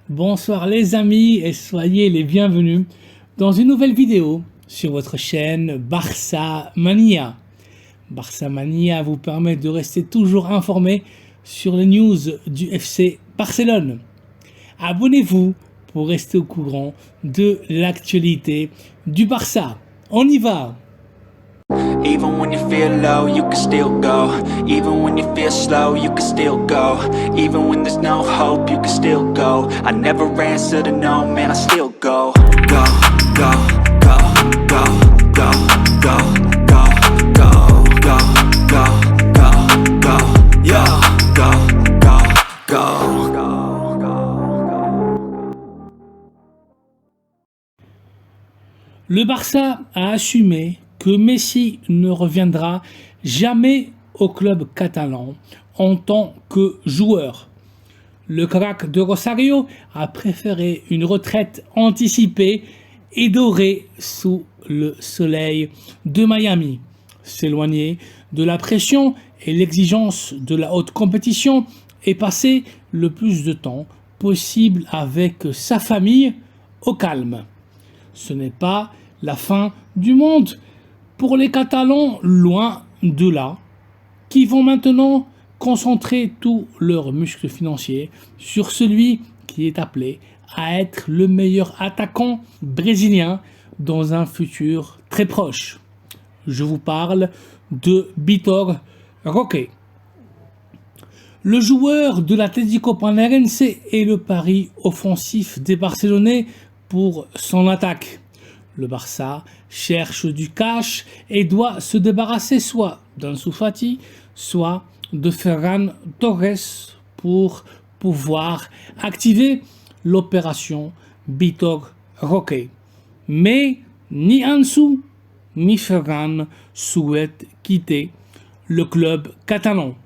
Bonsoir les amis et soyez les bienvenus dans une nouvelle vidéo sur votre chaîne Barça Mania. Barça Mania vous permet de rester toujours informé sur les news du FC Barcelone. Abonnez-vous pour rester au courant de l'actualité du Barça. On y va! Even when you feel low, you can still go. Even when you feel slow, you can still go. Even when there's no hope, you can still go. I never answer to no, man, I still go. Go, go, go, go, go, go, go, go, go, go, go, go, yo, go, go, go. Le Barça a assumé que Messi ne reviendra jamais au club catalan en tant que joueur. Le crack de Rosario a préféré une retraite anticipée et dorée sous le soleil de Miami. S'éloigner de la pression et l'exigence de la haute compétition et passer le plus de temps possible avec sa famille au calme. Ce n'est pas la fin du monde pour les Catalans, loin de là, qui vont maintenant concentrer tous leurs muscles financiers sur celui qui est appelé à être le meilleur attaquant brésilien dans un futur très proche. Je vous parle de Vitor Roque. Le joueur de l'Atlético Paranaense est le pari offensif des Barcelonais pour son attaque. Le Barça cherche du cash et doit se débarrasser soit d'Ansu Fati, soit de Ferran Torres pour pouvoir activer l'opération Vitor Roque. Mais ni Ansu ni Ferran souhaitent quitter le club catalan.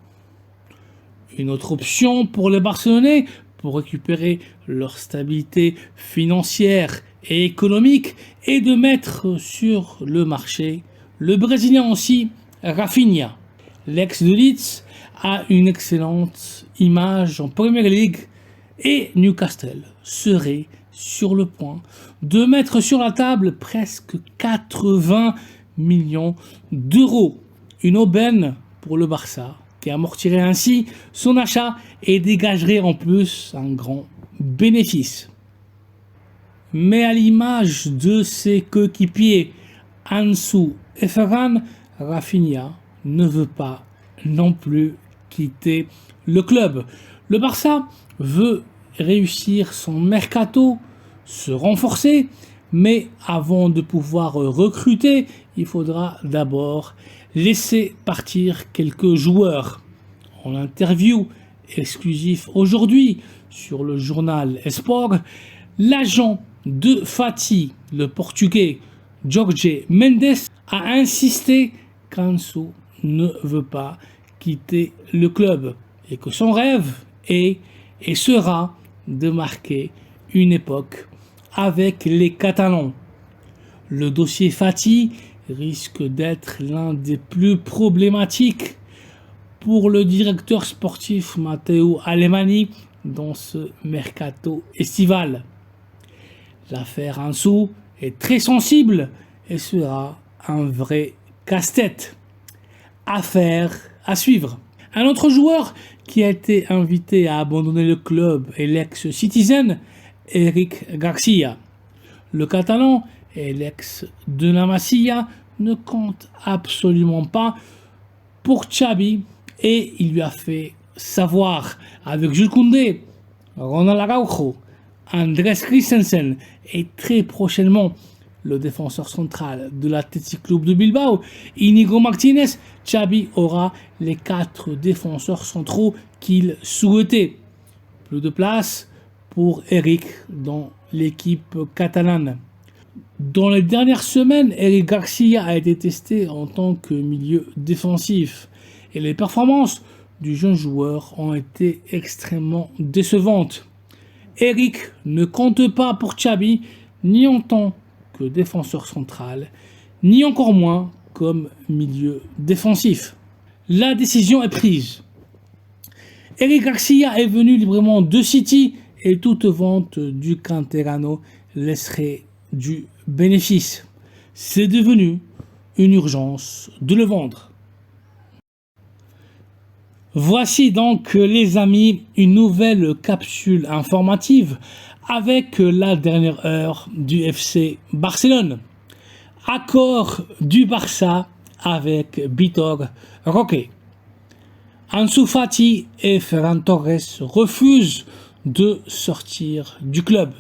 Une autre option pour les Barcelonais pour récupérer leur stabilité financière et économique est de mettre sur le marché le Brésilien aussi Rafinha. L'ex de Leeds a une excellente image en Premier League et Newcastle serait sur le point de mettre sur la table presque 80 millions d'euros. Une aubaine pour le Barça qui amortirait ainsi son achat et dégagerait en plus un grand bénéfice. Mais à l'image de ses coéquipiers Ansu et Ferran, Rafinha ne veut pas non plus quitter le club. Le Barça veut réussir son mercato, se renforcer, mais avant de pouvoir recruter, il faudra d'abord laisser partir quelques joueurs. En interview exclusif aujourd'hui sur le journal Esport, l'agent de Fati, le portugais Jorge Mendes, a insisté qu'Ansu ne veut pas quitter le club et que son rêve est et sera de marquer une époque avec les Catalans. Le dossier Fati risque d'être l'un des plus problématiques pour le directeur sportif Matteo Alemany dans ce mercato estival. L'affaire Ansu est très sensible et sera un vrai casse-tête. Affaire à suivre. Un autre joueur qui a été invité à abandonner le club est l'ex-Citizen Eric Garcia. Le Catalan et l'ex de la Masia ne compte absolument pas pour Xavi et il lui a fait savoir avec Jules Koundé, Ronald Araujo, Andrés Christensen et très prochainement le défenseur central de l'Athletic Club de Bilbao, Inigo Martinez, Xavi aura les 4 défenseurs centraux qu'il souhaitait. Plus de place pour Eric dans l'équipe catalane. Dans les dernières semaines, Eric Garcia a été testé en tant que milieu défensif et les performances du jeune joueur ont été extrêmement décevantes. Eric ne compte pas pour Xavi ni en tant que défenseur central, ni encore moins comme milieu défensif. La décision est prise. Eric Garcia est venu librement de City et toute vente du Canterano laisserait du bénéfice. C'est devenu une urgence de le vendre. Voici donc les amis une nouvelle capsule informative avec la dernière heure du FC Barcelone. Accord du Barça avec Vitor Roque. Ansu Fati et Ferran Torres refusent de sortir du club.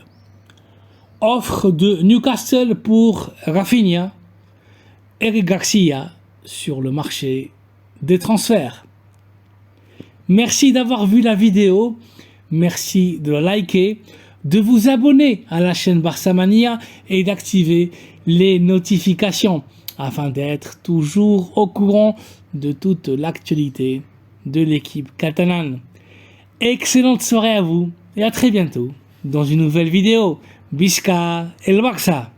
Offre de Newcastle pour Rafinha. Eric Garcia sur le marché des transferts. Merci d'avoir vu la vidéo, merci de la liker, de vous abonner à la chaîne Barçamania et d'activer les notifications afin d'être toujours au courant de toute l'actualité de l'équipe catalane. Excellente soirée à vous et à très bientôt dans une nouvelle vidéo. Visca el Barça!